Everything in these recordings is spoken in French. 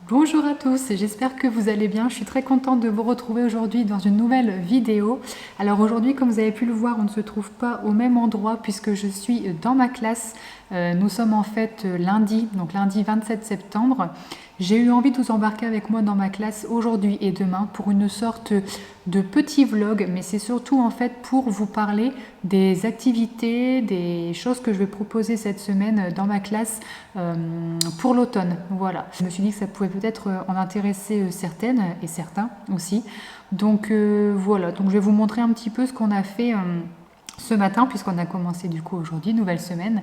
Bonjour à tous, j'espère que vous allez bien. Je suis très contente de vous retrouver aujourd'hui dans une nouvelle vidéo. Alors aujourd'hui, comme vous avez pu le voir, on ne se trouve pas au même endroit puisque je suis dans ma classe. Nous sommes en fait lundi, donc lundi 27 septembre. J'ai eu envie de vous embarquer avec moi dans ma classe aujourd'hui et demain pour une sorte de petit vlog, mais c'est surtout en fait pour vous parler des activités, des choses que je vais proposer cette semaine dans ma classe pour l'automne. Voilà. Je me suis dit que ça pouvait peut-être en intéresser certaines et certains aussi. Donc voilà, donc je vais vous montrer un petit peu ce qu'on a fait ce matin, puisqu'on a commencé du coup aujourd'hui, nouvelle semaine.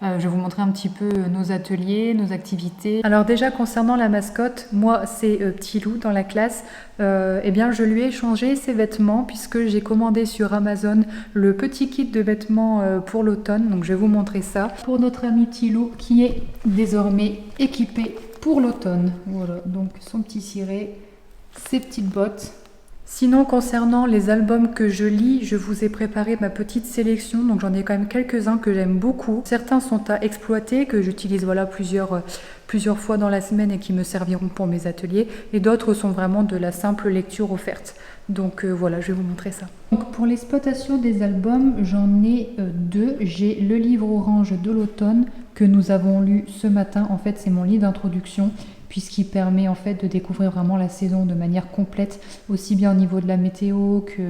Je vais vous montrer un petit peu nos ateliers, nos activités. Alors déjà concernant la mascotte, moi c'est Petit Loup dans la classe. Eh bien je lui ai changé ses vêtements puisque j'ai commandé sur Amazon le petit kit de vêtements pour l'automne. Donc je vais vous montrer ça. Pour notre ami Petit Loup qui est désormais équipé pour l'automne. Voilà, donc son petit ciré, ses petites bottes. Sinon, concernant les albums que je lis, je vous ai préparé ma petite sélection, donc j'en ai quand même quelques-uns que j'aime beaucoup. Certains sont à exploiter, que j'utilise voilà, plusieurs fois dans la semaine et qui me serviront pour mes ateliers, et d'autres sont vraiment de la simple lecture offerte. Donc voilà, je vais vous montrer ça. Donc pour l'exploitation des albums, j'en ai deux. J'ai le livre orange de l'automne que nous avons lu ce matin. En fait, c'est mon livre d'introduction puisqu'il permet en fait de découvrir vraiment la saison de manière complète, aussi bien au niveau de la météo que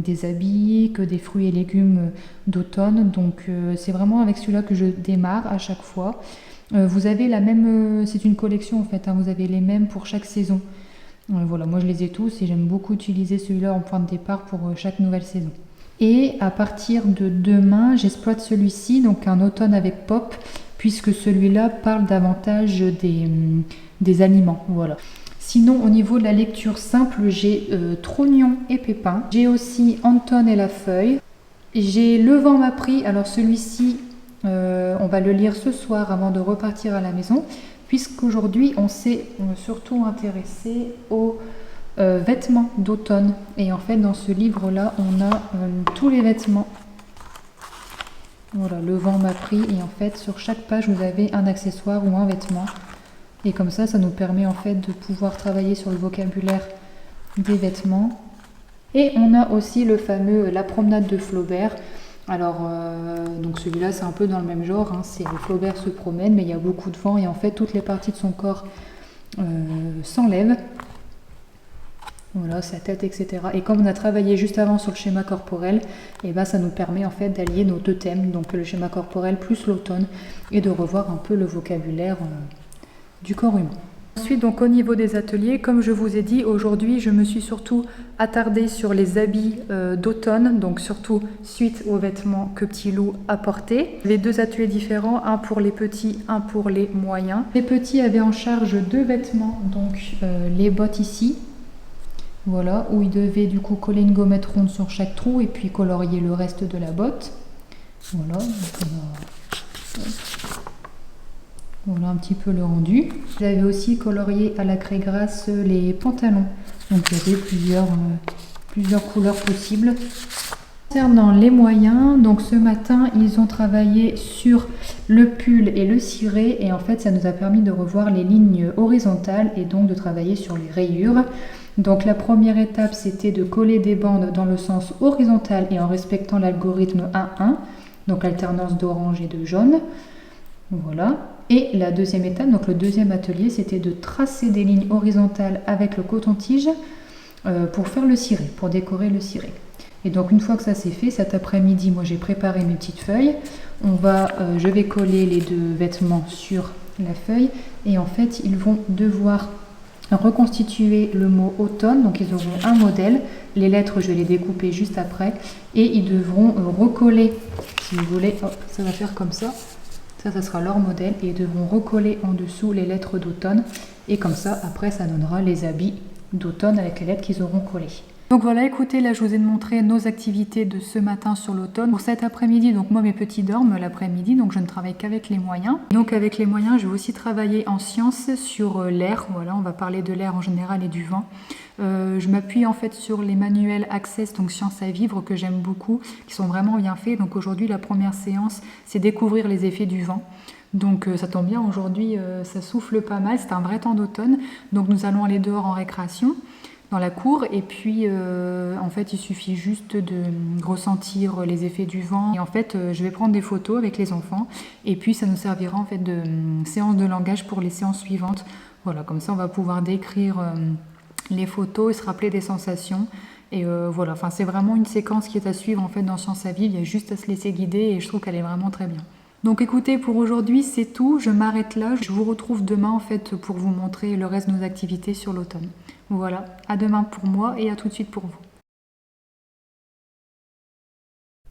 des habits, que des fruits et légumes d'automne. Donc c'est vraiment avec celui-là que je démarre à chaque fois. Vous avez la même, c'est une collection en fait, hein, vous avez les mêmes pour chaque saison. Voilà, moi je les ai tous et j'aime beaucoup utiliser celui-là en point de départ pour chaque nouvelle saison. Et à partir de demain, j'exploite celui-ci, donc un automne avec Pop, puisque celui-là parle davantage des aliments. Voilà. Sinon, au niveau de la lecture simple, j'ai Trognon et Pépin. J'ai aussi Anton et la feuille. J'ai Le vent m'a pris. Alors celui-ci, on va le lire ce soir avant de repartir à la maison, puisqu'aujourd'hui, on s'est surtout intéressé aux vêtements d'automne. Et en fait, dans ce livre-là, on a tous les vêtements. Voilà, Le vent m'a pris. Et en fait, sur chaque page, vous avez un accessoire ou un vêtement. Et comme ça nous permet en fait de pouvoir travailler sur le vocabulaire des vêtements. Et on a aussi le fameux La promenade de Flaubert. Alors, donc celui-là, c'est un peu dans le même genre. Hein. C'est Flaubert se promène, mais il y a beaucoup de vent et en fait, toutes les parties de son corps s'enlèvent. Voilà, sa tête, etc. Et comme on a travaillé juste avant sur le schéma corporel, et ben ça nous permet en fait d'allier nos deux thèmes, donc le schéma corporel plus l'automne, et de revoir un peu le vocabulaire du corps humain. Ensuite, donc au niveau des ateliers, comme je vous ai dit, aujourd'hui, je me suis surtout attardée sur les habits d'automne, donc surtout suite aux vêtements que Petit Loup a portés. Les deux ateliers différents, un pour les petits, un pour les moyens. Les petits avaient en charge deux vêtements, donc les bottes ici, voilà, où ils devaient du coup coller une gommette ronde sur chaque trou et puis colorier le reste de la botte. Voilà, voilà un petit peu le rendu. J'avais aussi colorié à la craie grasse les pantalons. Donc il y avait plusieurs couleurs possibles. Concernant les moyens, donc ce matin, ils ont travaillé sur le pull et le ciré. Et en fait, ça nous a permis de revoir les lignes horizontales et donc de travailler sur les rayures. Donc la première étape, c'était de coller des bandes dans le sens horizontal et en respectant l'algorithme 1-1. Donc alternance d'orange et de jaune. Voilà. Et la deuxième étape, donc le deuxième atelier, c'était de tracer des lignes horizontales avec le coton-tige pour faire le ciré, pour décorer le ciré. Et donc une fois que ça c'est fait, cet après-midi, moi j'ai préparé mes petites feuilles. Je vais coller les deux vêtements sur la feuille et en fait ils vont devoir reconstituer le mot automne. Donc ils auront un modèle, les lettres je vais les découper juste après et ils devront recoller, si vous voulez, hop, ça va faire comme ça. Ça sera leur modèle et ils devront recoller en dessous les lettres d'automne. Et comme ça, après, ça donnera les habits d'automne avec les lettres qu'ils auront collées. Donc voilà, écoutez, là je vous ai montré nos activités de ce matin sur l'automne. Pour cet après-midi, donc moi mes petits dorment l'après-midi, donc je ne travaille qu'avec les moyens. Donc avec les moyens, je vais aussi travailler en sciences sur l'air. Voilà, on va parler de l'air en général et du vent. Je m'appuie en fait sur les manuels Access, donc Sciences à vivre, que j'aime beaucoup, qui sont vraiment bien faits. Donc aujourd'hui, la première séance, c'est découvrir les effets du vent. Donc ça tombe bien, aujourd'hui ça souffle pas mal, c'est un vrai temps d'automne. Donc nous allons aller dehors en récréation, dans la cour, et puis en fait il suffit juste de ressentir les effets du vent. Et en fait je vais prendre des photos avec les enfants, et puis ça nous servira en fait de séance de langage pour les séances suivantes. Voilà, comme ça on va pouvoir décrire les photos et se rappeler des sensations. Et voilà, enfin c'est vraiment une séquence qui est à suivre en fait dans Sciences à vivre, il y a juste à se laisser guider et je trouve qu'elle est vraiment très bien. Donc écoutez, pour aujourd'hui c'est tout, je m'arrête là, je vous retrouve demain en fait pour vous montrer le reste de nos activités sur l'automne. Voilà, à demain pour moi et à tout de suite pour vous.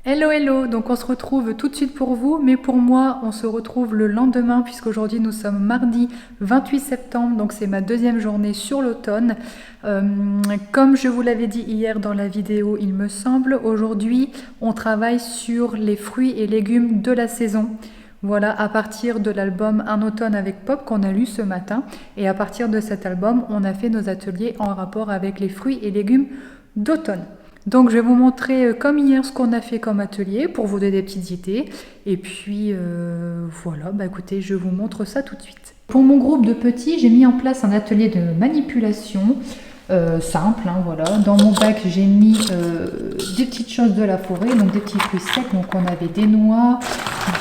Hello hello, donc on se retrouve tout de suite pour vous, mais pour moi on se retrouve le lendemain puisqu'aujourd'hui nous sommes mardi 28 septembre, donc c'est ma deuxième journée sur l'automne. Comme je vous l'avais dit hier dans la vidéo, il me semble, aujourd'hui on travaille sur les fruits et légumes de la saison. Voilà, à partir de l'album Un automne avec Pop qu'on a lu ce matin, et à partir de cet album on a fait nos ateliers en rapport avec les fruits et légumes d'automne. Donc je vais vous montrer comme hier ce qu'on a fait comme atelier pour vous donner des petites idées. Et puis voilà, bah écoutez, je vous montre ça tout de suite. Pour mon groupe de petits, j'ai mis en place un atelier de manipulation simple. Hein, voilà. Dans mon bac, j'ai mis des petites choses de la forêt, donc des petits fruits secs. Donc on avait des noix,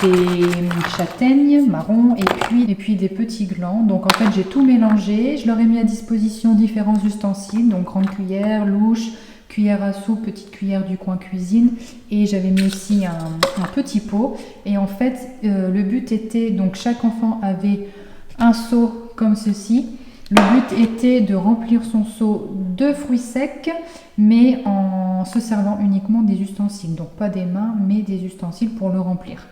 des châtaignes marron et puis des petits glands. Donc en fait, j'ai tout mélangé. Je leur ai mis à disposition différents ustensiles, donc grande cuillère, louche, cuillère à soupe, petite cuillère du coin cuisine, et j'avais mis aussi un petit pot. Et en fait le but était, donc chaque enfant avait un seau comme ceci. Le but était de remplir son seau de fruits secs, mais en se servant uniquement des ustensiles, donc pas des mains mais des ustensiles pour le remplir.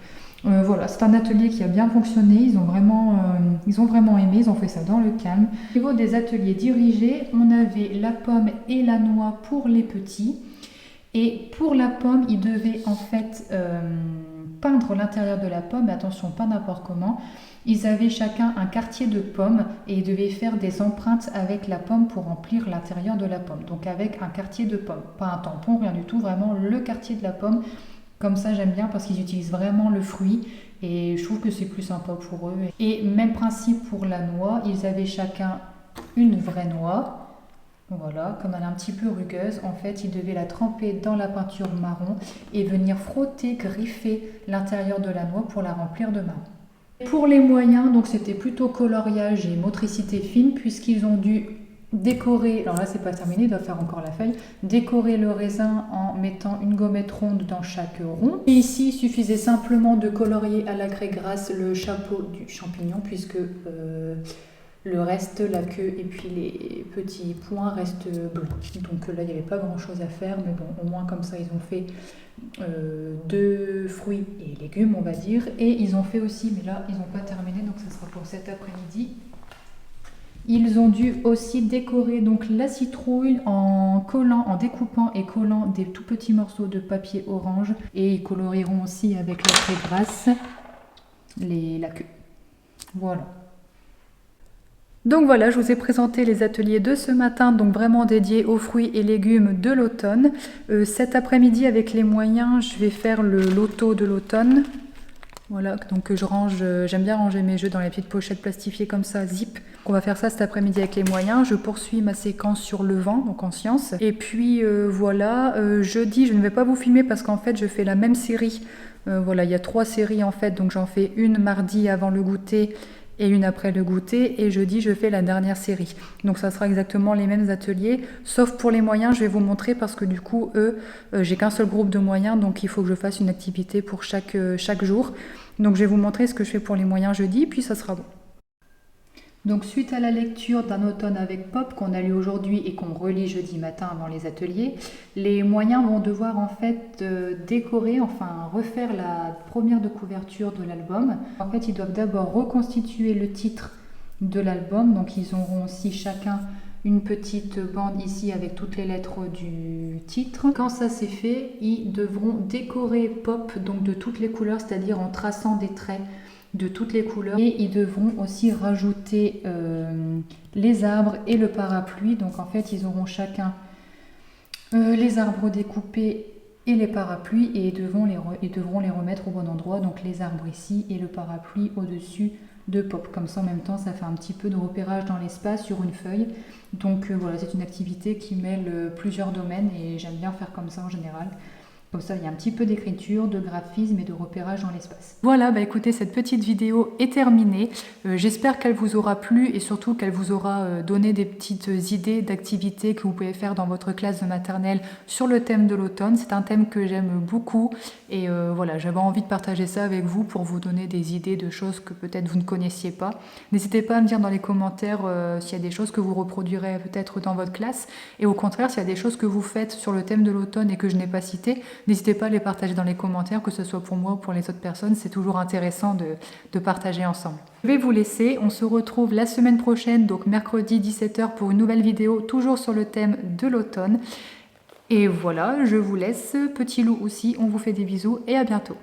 Voilà, c'est un atelier qui a bien fonctionné, ils ont vraiment aimé, ils ont fait ça dans le calme. Au niveau des ateliers dirigés, on avait la pomme et la noix pour les petits. Et pour la pomme, ils devaient en fait peindre l'intérieur de la pomme, mais attention, pas n'importe comment. Ils avaient chacun un quartier de pomme et ils devaient faire des empreintes avec la pomme pour remplir l'intérieur de la pomme. Donc avec un quartier de pomme, pas un tampon, rien du tout, vraiment le quartier de la pomme. Comme ça, j'aime bien parce qu'ils utilisent vraiment le fruit et je trouve que c'est plus sympa pour eux. Et même principe pour la noix, ils avaient chacun une vraie noix. Voilà, comme elle est un petit peu rugueuse, en fait, ils devaient la tremper dans la peinture marron et venir frotter, griffer l'intérieur de la noix pour la remplir de marron. Pour les moyens, donc c'était plutôt coloriage et motricité fine puisqu'ils ont dû décorer, alors là c'est pas terminé, il doit faire encore la feuille, décorer le raisin en mettant une gommette ronde dans chaque rond. Et ici il suffisait simplement de colorier à la craie grasse le chapeau du champignon puisque le reste, la queue et puis les petits points restent blancs. Donc là il n'y avait pas grand chose à faire, mais bon au moins comme ça ils ont fait de fruits et légumes on va dire. Et ils ont fait aussi, mais là ils n'ont pas terminé donc ça sera pour cet après-midi. Ils ont dû aussi décorer donc la citrouille en collant, en découpant et collant des tout petits morceaux de papier orange. Et ils colorieront aussi avec la craie grasse la queue. Voilà. Donc voilà, je vous ai présenté les ateliers de ce matin, donc vraiment dédiés aux fruits et légumes de l'automne. Cet après-midi, avec les moyens, je vais faire le loto de l'automne. Voilà, donc je range, j'aime bien ranger mes jeux dans les petites pochettes plastifiées comme ça, zip. On va faire ça cet après-midi avec les moyens. Je poursuis ma séquence sur le vent, donc en sciences. Et puis voilà, jeudi, je ne vais pas vous filmer parce qu'en fait, je fais la même série. Voilà, il y a 3 séries en fait, donc j'en fais une mardi avant le goûter et une après le goûter, et jeudi je fais la dernière série. Donc ça sera exactement les mêmes ateliers, sauf pour les moyens, je vais vous montrer parce que du coup eux, j'ai qu'un seul groupe de moyens, donc il faut que je fasse une activité pour chaque jour. Donc je vais vous montrer ce que je fais pour les moyens jeudi, puis ça sera bon. Donc suite à la lecture d'Un automne avec Pop qu'on a lu aujourd'hui et qu'on relit jeudi matin avant les ateliers, les moyens vont devoir en fait décorer, enfin refaire la première de couverture de l'album. En fait, ils doivent d'abord reconstituer le titre de l'album, donc ils auront aussi chacun une petite bande ici avec toutes les lettres du titre. Quand ça c'est fait, ils devront décorer Pop donc de toutes les couleurs, c'est-à-dire en traçant des traits de toutes les couleurs. Et ils devront aussi rajouter les arbres et le parapluie. Donc en fait, ils auront chacun les arbres découpés et les parapluies et ils devront les remettre au bon endroit. Donc les arbres ici et le parapluie au-dessus de Pop. Comme ça, en même temps, ça fait un petit peu de repérage dans l'espace sur une feuille. Donc voilà, c'est une activité qui mêle plusieurs domaines et j'aime bien faire comme ça en général. Comme ça, il y a un petit peu d'écriture, de graphisme et de repérage dans l'espace. Voilà, bah écoutez, cette petite vidéo est terminée. J'espère qu'elle vous aura plu et surtout qu'elle vous aura donné des petites idées d'activités que vous pouvez faire dans votre classe de maternelle sur le thème de l'automne. C'est un thème que j'aime beaucoup et voilà, j'avais envie de partager ça avec vous pour vous donner des idées de choses que peut-être vous ne connaissiez pas. N'hésitez pas à me dire dans les commentaires s'il y a des choses que vous reproduirez peut-être dans votre classe et au contraire, s'il y a des choses que vous faites sur le thème de l'automne et que je n'ai pas citées. N'hésitez pas à les partager dans les commentaires, que ce soit pour moi ou pour les autres personnes. C'est toujours intéressant de partager ensemble. Je vais vous laisser. On se retrouve la semaine prochaine, donc mercredi 17h pour une nouvelle vidéo, toujours sur le thème de l'automne. Et voilà, je vous laisse. Petit loup aussi, on vous fait des bisous et à bientôt.